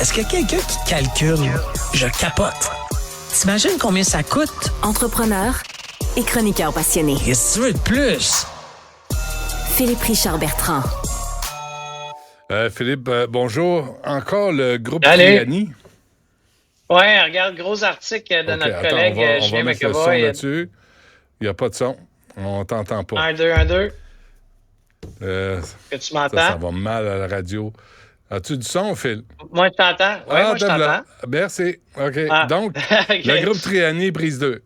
Est-ce qu'il y a quelqu'un qui calcule? Je capote. T'imagines combien ça coûte? Entrepreneur et chroniqueur passionné. Qu'est-ce que tu veux de plus? Philippe Richard Bertrand. Philippe, bonjour. Encore le groupe Allez. Triani. Ouais, regarde, gros article de OK, notre attends, collègue on va Julien mettre le son McAvoy. là-dessus. Il n'y a pas de son. On t'entend pas. 1, 2, 1, 2. Euh, Que tu ça m'entends? va mal à la radio. As-tu du son, Phil? Moi, je t'entends. Oui, moi, je t'as t'entends. Merci. OK. Ah. Donc, OK. le groupe Triani, prise 2.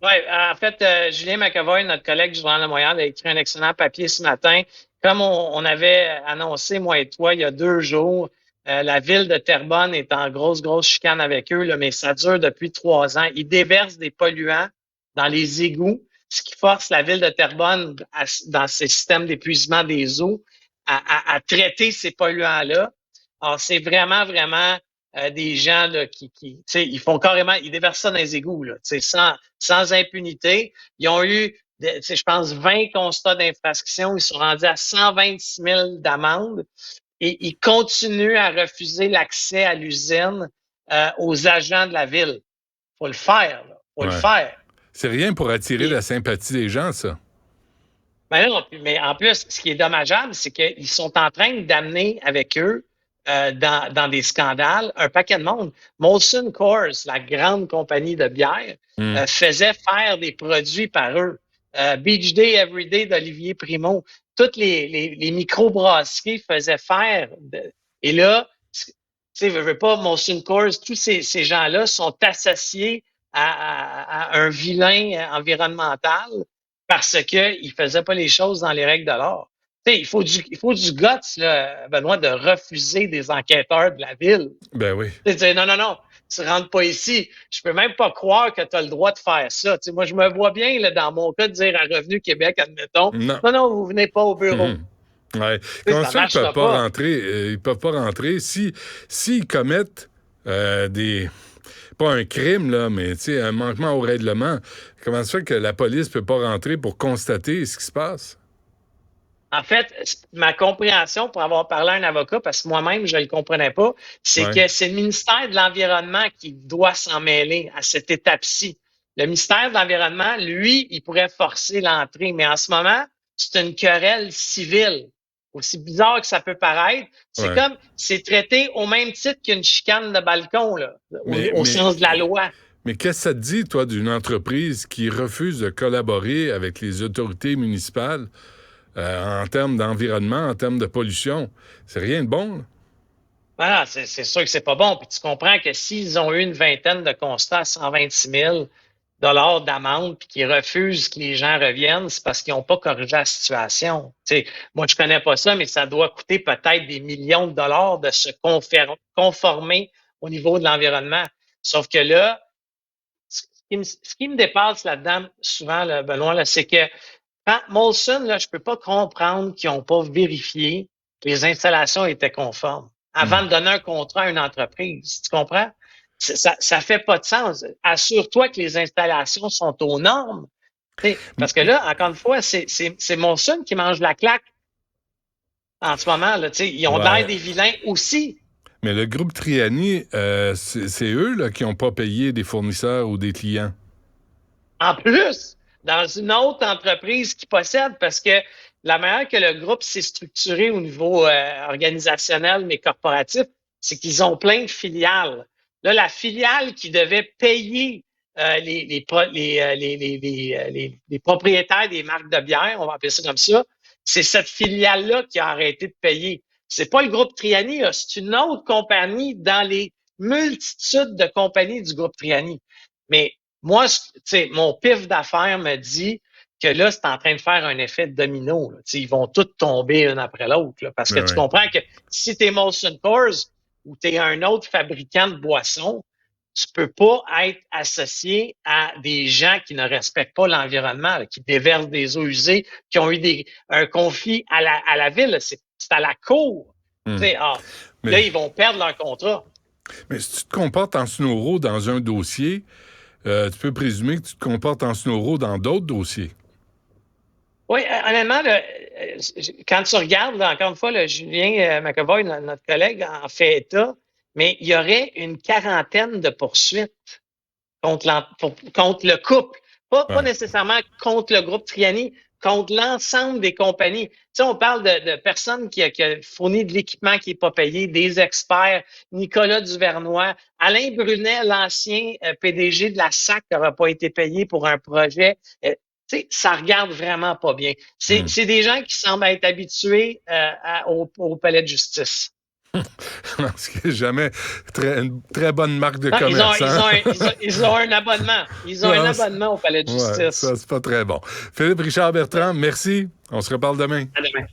Oui, en fait, Julien McAvoy, notre collègue du Journal de Montréal, a écrit un excellent papier ce matin. Comme on avait annoncé, moi et toi, il y a 2 jours, la ville de Terrebonne est en grosse chicane avec eux, là, mais ça dure depuis 3 ans. Ils déversent des polluants dans les égouts, ce qui force la ville de Terrebonne, dans ses systèmes d'épuisement des eaux, à traiter ces polluants-là. Alors, c'est vraiment des gens là, qui tu sais, ils font carrément, ils déversent ça dans les égouts, là, tu sais, sans impunité. Ils ont eu, tu sais, je pense, 20 constats d'infraction. Ils sont rendus à 126 000 d'amende et ils continuent à refuser l'accès à l'usine aux agents de la ville. Faut le faire, là. Faut le faire. C'est rien pour attirer la sympathie des gens, ça. Ben non, mais en plus, ce qui est dommageable, c'est qu'ils sont en train d'amener avec eux dans des scandales un paquet de monde. Molson Coors, la grande compagnie de bière, faisait faire des produits par eux. Beach Day, Everyday d'Olivier Primo. Toutes les microbrasseries faisaient faire. Et là, tu sais, veux pas, Molson Coors, tous ces gens-là sont associés à un vilain environnemental parce qu'ils faisaient pas les choses dans les règles de l'art. Tu sais, il faut du guts, là, Benoît, de refuser des enquêteurs de la ville. Ben oui. Tu sais, dire, non, tu rentres pas ici. Je peux même pas croire que tu as le droit de faire ça. Tu sais, moi, je me vois bien, là, dans mon cas, de dire à Revenu Québec, admettons, non, vous venez pas au bureau. Ouais. Comment ça, ils peuvent pas rentrer? Ils peuvent pas rentrer s'ils commettent pas un crime, là, mais un manquement au règlement. Comment ça fait que la police peut pas rentrer pour constater ce qui se passe? En fait, ma compréhension, pour avoir parlé à un avocat, parce que moi-même, je ne le comprenais pas, c'est que c'est le ministère de l'Environnement qui doit s'en mêler à cette étape-ci. Le ministère de l'Environnement, lui, il pourrait forcer l'entrée, mais en ce moment, c'est une querelle civile. Aussi bizarre que ça peut paraître, c'est traité au même titre qu'une chicane de balcon, là, au sens de la loi. Mais qu'est-ce que ça te dit, toi, d'une entreprise qui refuse de collaborer avec les autorités municipales en termes d'environnement, en termes de pollution? C'est rien de bon, là. Voilà, c'est sûr que c'est pas bon. Puis tu comprends que s'ils ont eu une vingtaine de constats à 126 000 d'amende puis qu'ils refusent que les gens reviennent, c'est parce qu'ils n'ont pas corrigé la situation. Tu sais, moi, je connais pas ça, mais ça doit coûter peut-être des millions de dollars de se conformer au niveau de l'environnement. Sauf que là, ce qui me dépasse là-dedans, souvent, là, Benoît, là, c'est que quand Molson, là, je peux pas comprendre qu'ils n'ont pas vérifié que les installations étaient conformes avant de donner un contrat à une entreprise. Tu comprends? Ça fait pas de sens. Assure-toi que les installations sont aux normes. T'sais, parce que là, encore une fois, c'est Molson qui mange la claque en ce moment. Là, ils ont l'air des vilains aussi. Mais le groupe Triani, c'est eux là, qui n'ont pas payé des fournisseurs ou des clients. En plus, dans une autre entreprise qui possède, parce que la manière que le groupe s'est structuré au niveau organisationnel mais corporatif, c'est qu'ils ont plein de filiales. Là, la filiale qui devait payer les propriétaires des marques de bière, on va appeler ça comme ça, c'est cette filiale-là qui a arrêté de payer. C'est pas le groupe Triani, là, c'est une autre compagnie dans les multitudes de compagnies du groupe Triani. Mais moi, tu sais, mon pif d'affaires me dit que là, c'est en train de faire un effet de domino. Là. Ils vont tous tomber une après l'autre. Là, parce que tu comprends que si tu es Molson Coors ou tu es un autre fabricant de boissons, tu peux pas être associé à des gens qui ne respectent pas l'environnement, là, qui déversent des eaux usées, qui ont eu un conflit à la ville. Là. C'est à la cour. Là, ils vont perdre leur contrat. Mais si tu te comportes en snoro dans un dossier, tu peux présumer que tu te comportes en snoro dans d'autres dossiers. Oui, honnêtement, là, quand tu regardes, là, encore une fois, là, Julien McAvoy, notre collègue, en fait état, mais il y aurait une quarantaine de poursuites contre le couple. Pas nécessairement contre le groupe Triani, contre l'ensemble des compagnies. Tu sais, on parle de personnes qui ont fourni de l'équipement qui n'est pas payé, des experts, Nicolas Duvernois, Alain Brunet, l'ancien PDG de la SAC qui n'aura pas été payé pour un projet. Tu sais, ça regarde vraiment pas bien. C'est des gens qui semblent être habitués au palais de justice. Ce qui n'est jamais une très bonne marque de Non, commerce. Ils ont un abonnement. Ils ont un abonnement au palais de justice. Ça, c'est pas très bon. Philippe Richard Bertrand, merci. On se reparle demain. À demain.